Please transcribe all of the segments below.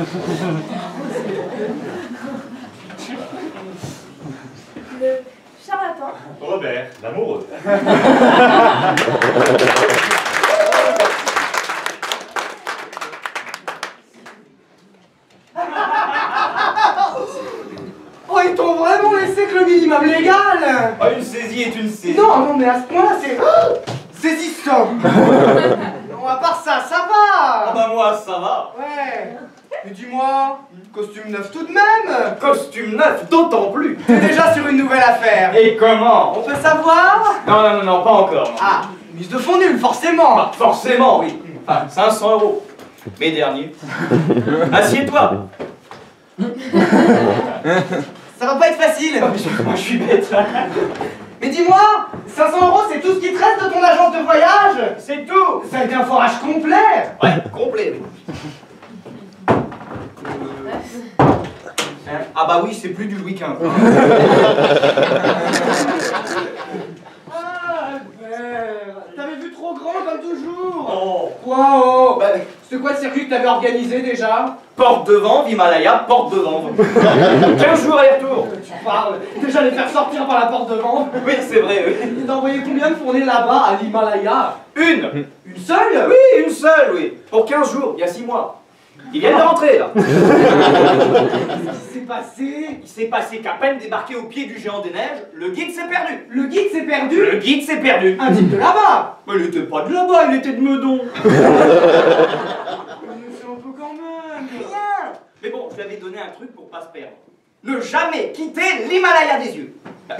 Le charlatan. Robert, l'amoureux. Oh, ils t'ont vraiment laissé que le minimum légal. Oh, une saisie est une saisie. Non, non, mais à ce point-là, c'est... saisissant. Non, à part ça, ça Ah va. bah moi, ça va. Ouais. Mais dis-moi, costume neuf tout de même. Costume neuf, d'autant plus. T'es déjà sur une nouvelle affaire. Et comment? On peut savoir? Non, non, non, non, pas encore. Ah, mise de fond nul, forcément. Bah, forcément, oui. Enfin, 500 €. Mes derniers. Assieds-toi. Ça va pas être facile. Moi, je suis bête. Mais dis-moi, 500 € c'est tout ce qui te reste de ton agence de voyage? C'est tout. Ça a été un forage complet. Ouais, complet. Oui. Ah bah oui, c'est plus du Louis XV. Ah, Albert, t'avais vu trop grand comme toujours. Oh. Quoi, oh? Bah, C'est quoi le circuit que t'avais organisé déjà? porte de vent, Himalaya, porte de vent. 15 jours aller-retour. Tu parles. Déjà les faire sortir par la porte devant. Oui, c'est vrai, oui. Et t'as envoyé combien de fournées là-bas à l'Himalaya? Une. Une seule? Oui, une seule, oui. Pour 15 jours, il y a 6 mois. Ils viennent de rentrer, là. Qu'est-ce qui s'est passé? Il s'est passé qu'à peine débarqué au pied du géant des neiges, le guide s'est perdu. Le guide s'est perdu? Le guide s'est perdu. Un type de là-bas. Mais il était pas de là-bas, il était de Meudon. Mais c'est un peu quand même. Rien. Mais bon, je lui avais donné un truc pour pas se perdre. Ne jamais quitter l'Himalaya des yeux.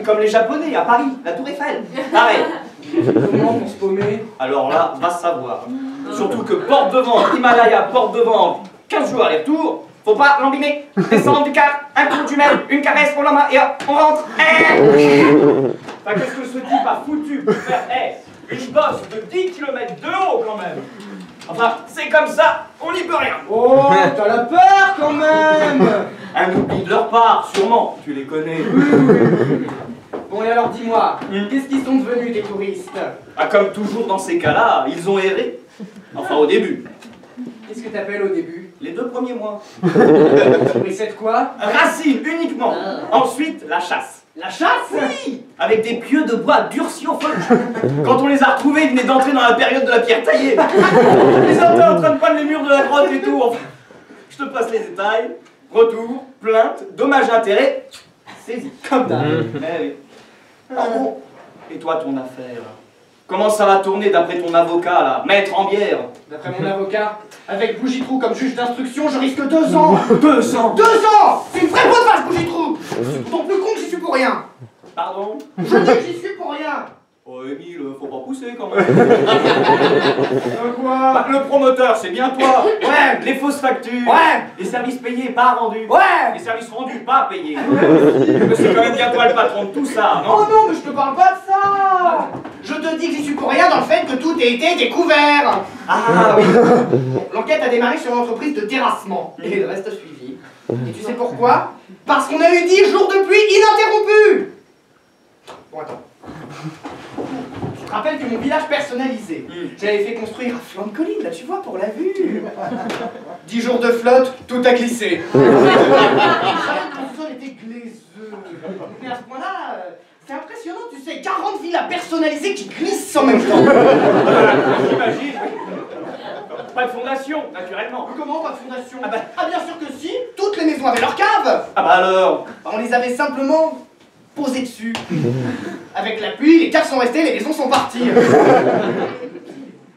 Comme les Japonais à Paris, la Tour Eiffel. Pareil. Comment pour se paumer? Alors là, va savoir. Surtout que porte de vent, Himalaya, porte de vent, 15 jours aller-retour, faut pas l'embiner. Descendre du car, un coup du mail, une caresse pour la main et hop, on rentre. Enfin, qu'est-ce que ce type a foutu pour faire une bosse de 10 km de haut quand même? Enfin, c'est comme ça, on n'y peut rien. Oh, t'as la peur quand même. Un oubli de leur part, sûrement, tu les connais. Bon, et alors dis-moi, qu'est-ce qu'ils sont devenus tes touristes? Ah, comme toujours dans ces cas-là, ils ont erré. Enfin, au début. Qu'est-ce que t'appelles au début? Les 2 premiers mois. Touristes de quoi? Racine uniquement. Ensuite, la chasse. La chasse? Oui, avec des pieux de bois durcis au feu. Quand on les a retrouvés, ils venaient d'entrer dans la période de la pierre taillée. Ils étaient en train de peindre les murs de la grotte et tout. Enfin, je te passe les détails. Retour, plainte, dommage d'intérêt, saisie. Comme d'hab. Eh oui. Ah bon. Et toi, ton affaire? Comment ça va tourner d'après ton avocat, là, maître en bière? D'après mon avocat, avec Bougitrou comme juge d'instruction, je risque 2 ans. 2 ans. 2 ans. C'est une vraie peau de vache, Bougitrou. Je suis d'autant plus con que j'y suis pour rien. Pardon? Je dis que j'y suis pour rien. Oh, Émile, faut pas pousser quand même. Quoi? Bah, le promoteur, c'est bien toi. Ouais. Les fausses factures. Ouais. Les services payés, pas rendus. Ouais. Les services rendus, pas payés. Mais c'est quand même bien toi le patron de tout ça, non? Oh non, mais je te parle pas de ça. Je te dis que j'y suis pour rien dans le fait que tout ait été découvert. Ah oui. L'enquête a démarré sur l'entreprise de terrassement. Et le reste a suivi. Et tu sais pourquoi? Parce qu'on a eu 10 jours de pluie ininterrompus. Bon, attends. Je te rappelle que mon village personnalisé, j'avais fait construire un flanc de colline, là tu vois, pour la vue. 10 jours de flotte, tout a glissé. Le sol était glaiseux. Mais à ce point-là, c'est impressionnant, tu sais, 40 villas personnalisées qui glissent en même temps. J'imagine. Pas de fondation, naturellement. Comment, pas de fondation? Ah bah. Ah bien sûr que si, toutes les maisons avaient leur cave. Ah bah alors. On les avait simplement posées dessus. Avec la pluie, les caves sont restées, les maisons sont parties.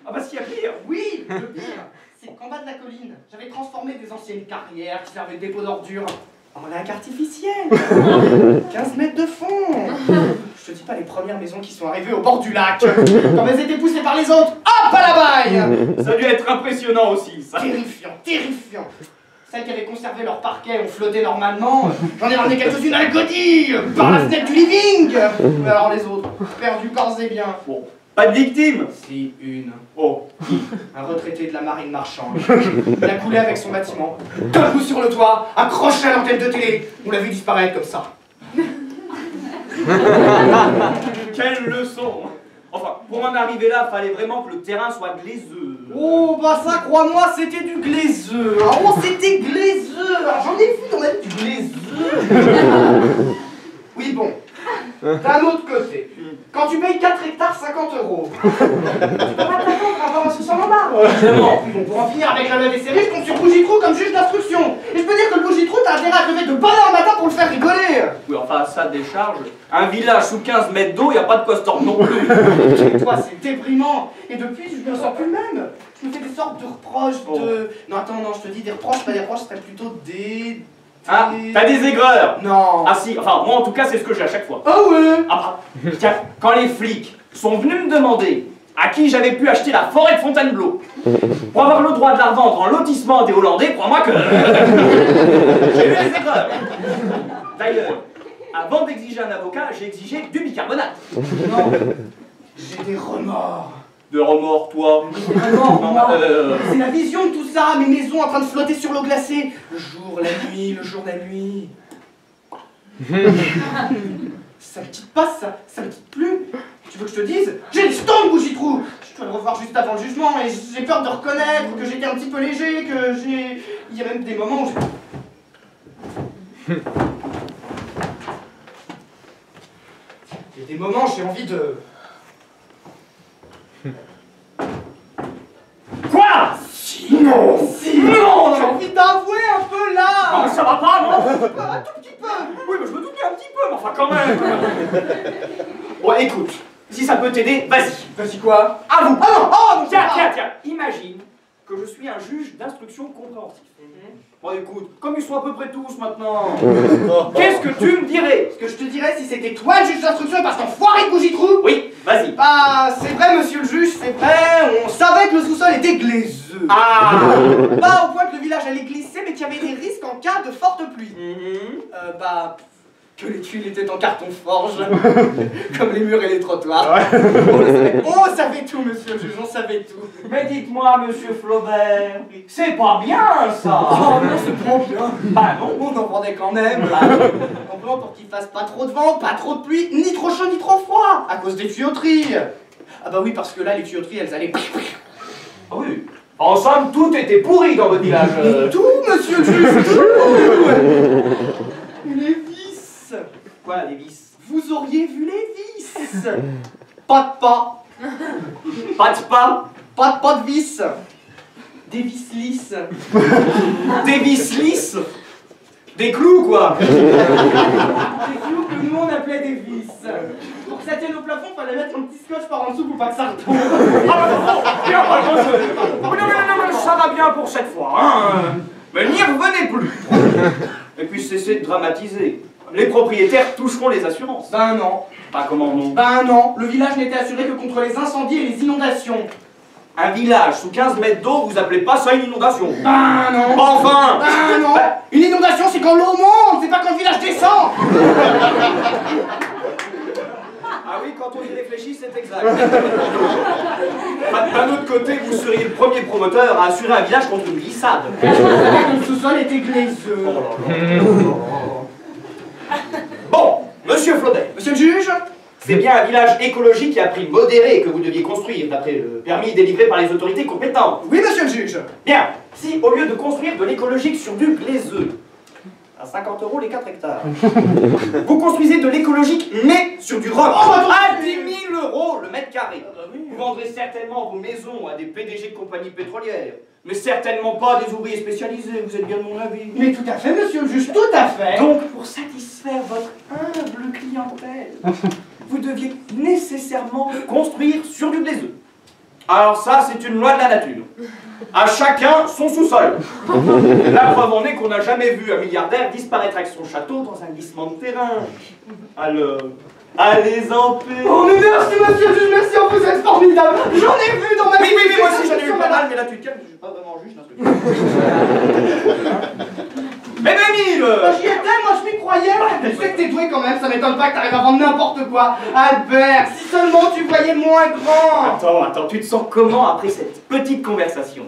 Ah bah s'il y a pire. Oui, le pire, c'est qu'en bas de la colline, j'avais transformé des anciennes carrières qui servaient de dépôt d'ordures en lac artificiel. 15 mètres de fond. Je te dis pas les premières maisons qui sont arrivées au bord du lac. Quand elles étaient poussées par les autres, hop à la baille. Ça a dû être impressionnant aussi, ça. Terrifiant, terrifiant. Celles qui avaient conservé leur parquet ont flotté normalement. J'en ai ramené quelques-unes à la godille, par la fenêtre du living. Mais alors les autres, perdus corps et bien. Bon, pas de victime. Si, une. Oh. Un retraité de la marine marchande. Il a coulé avec son bâtiment. Debout sur le toit, accroché à l'antenne de télé. On l'a vu disparaître comme ça. Quelle leçon. Enfin, pour en arriver là, fallait vraiment que le terrain soit glaiseux. Oh, bah ça, crois-moi, c'était du glaiseux. Ah, oh, c'était glaiseux. Exactement. Bon, pour en finir avec la loi des séries, je compte sur Bougitrou comme juge d'instruction. Et je peux dire que le Bougitrou, t'as intérêt à lever de bonne heure matin pour le faire rigoler. Oui, enfin, à ça décharge. Un village sous 15 mètres d'eau, y a pas de quoi se tordre non plus. Toi, c'est déprimant. Et depuis, je me sens plus le même. Je me fais des sortes de reproches de... Non, attends, non, je te dis des reproches, pas des reproches, ce serait plutôt des... Ah, t'as des aigreurs. Non. Ah si, enfin, moi en tout cas, c'est ce que j'ai à chaque fois. Oh ouais. Ah bah, tiens, quand les flics sont venus me demander à qui j'avais pu acheter la forêt de Fontainebleau pour avoir le droit de la revendre en lotissement des Hollandais, crois-moi que j'ai eu les aigreurs. D'ailleurs, avant d'exiger un avocat, j'ai exigé du bicarbonate. Non. J'ai des remords. De remords, toi. Non, Non, c'est la vision de tout ça, mes maisons en train de flotter sur l'eau glacée. Le jour, la nuit, le jour, la nuit. Ça me quitte pas, ça me quitte plus. Tu veux que je te dise? J'ai le stand, Bougitrou. Je dois le revoir juste avant le jugement et j'ai peur de reconnaître que j'étais un petit peu léger, que j'ai... Il y a même des moments où Il y a des moments où j'ai envie de... Quoi? Non, si, non, j'ai envie d'avouer un peu là. Non, mais ça va pas, non? Un tout petit peu. Oui, mais je me doute bien un petit peu, mais enfin quand même. Bon, écoute, si ça peut t'aider, vas-y. Vas-y quoi? À vous. Ah non, oh non, Tiens, tiens, tiens, imagine que je suis un juge d'instruction compréhensive. Bon, écoute, comme ils sont à peu près tous maintenant, qu'est-ce que tu me dirais? Ce que je te dirais si c'était toi le juge d'instruction et parce qu'enfoiré de Bougitrou. Oui, vas-y. Bah, c'est vrai, monsieur le juge, c'est vrai, on savait que le sous-sol était glaiseux. Ah. Pas au point que le village allait glisser, mais qu'il y avait des risques en cas de forte pluie. Bah, que les tuiles étaient en carton forge, comme les murs et les trottoirs. On savait tout, monsieur le juge, on savait tout. Mais dites-moi, monsieur Flaubert, c'est pas bien ça. Oh non, c'est trop bien. Bah non. On en vendait quand même. En plan pour qu'il fasse pas trop de vent, pas trop de pluie, ni trop chaud, ni trop froid, à cause des tuyauteries. Ah bah oui, parce que là, les tuyauteries, elles allaient... Ah oui. En somme, tout était pourri dans votre village. Tout, monsieur le juge, tout. Les vis. Quoi, les vis? Vous auriez vu les vis. Pas de pas. Pas de pas. Pas de vis. Des vis lisses. Des vis lisses. Des clous, quoi. Des clous que nous, on appelait des vis. Pour que ça tienne au plafond, fallait mettre un petit scotch par en dessous pour pas que ça retombe. Non, ça va bien pour cette fois, hein. Mais n'y revenez plus. Et puis cessez de dramatiser. Les propriétaires toucheront les assurances. Ben non. Bah comment non? Ben non, le village n'était assuré que contre les incendies et les inondations. Un village sous 15 mètres d'eau, vous appelez pas ça une inondation? Ben non. Enfin. Ben non. Une inondation, c'est quand l'eau monte, c'est pas quand le village descend. Ah oui, quand on y réfléchit, c'est exact. D'un autre côté, vous seriez le premier promoteur à assurer un village contre une glissade. Le sous-sol était glaiseux. Bon, monsieur Flaubert. Monsieur le juge? C'est bien un village écologique à prix modéré que vous deviez construire, d'après le permis délivré par les autorités compétentes. Oui, monsieur le juge. Bien, si au lieu de construire de l'écologique sur du glaiseux, à 50 € les 4 hectares, vous construisez de l'écologique mais sur du rhum, à 10 000 € le mètre carré, vous vendrez certainement vos maisons à des PDG de compagnies pétrolières, mais certainement pas à des ouvriers spécialisés, vous êtes bien de mon avis. Mais tout à fait, monsieur le juge, tout à fait. Donc, pour satisfaire votre humble clientèle, vous deviez nécessairement construire sur du glaiseux. Alors ça, c'est une loi de la nature. À chacun son sous-sol. La preuve en est qu'on n'a jamais vu un milliardaire disparaître avec son château dans un glissement de terrain. Alors, allez-en paix. Oh mais merci, monsieur le juge, merci, vous êtes formidable. J'en ai vu dans ma vie. Oui, moi aussi j'en ai eu pas mal, mais là tu te calmes, je suis pas vraiment juge d'un truc. Mais Émile! J'y étais, moi je m'y croyais. Tu sais que t'es doué quand même, ça m'étonne pas que t'arrives à vendre n'importe quoi. Albert, si seulement tu voyais moins grand. Attends, tu te sens comment après cette petite conversation?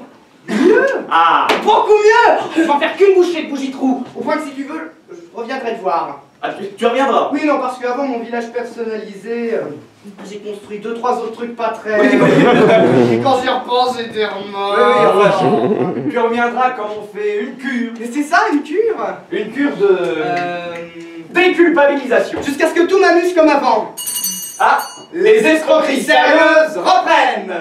Mieux. Ah! Beaucoup mieux. Je vais en faire qu'une bouchée de Bougitrou. Au point que si tu veux, je reviendrai te voir. Ah, tu reviendras? Oui, non, parce qu'avant mon village personnalisé, j'ai construit 2-3 autres trucs pas très... Oui. Et quand j'y repense, c'était remords. Oui, enfin, tu reviendras quand on fait une cure. Mais c'est ça, une cure? Une cure de... déculpabilisation. Jusqu'à ce que tout m'amuse comme avant. Ah, les escroqueries sérieuses reprennent.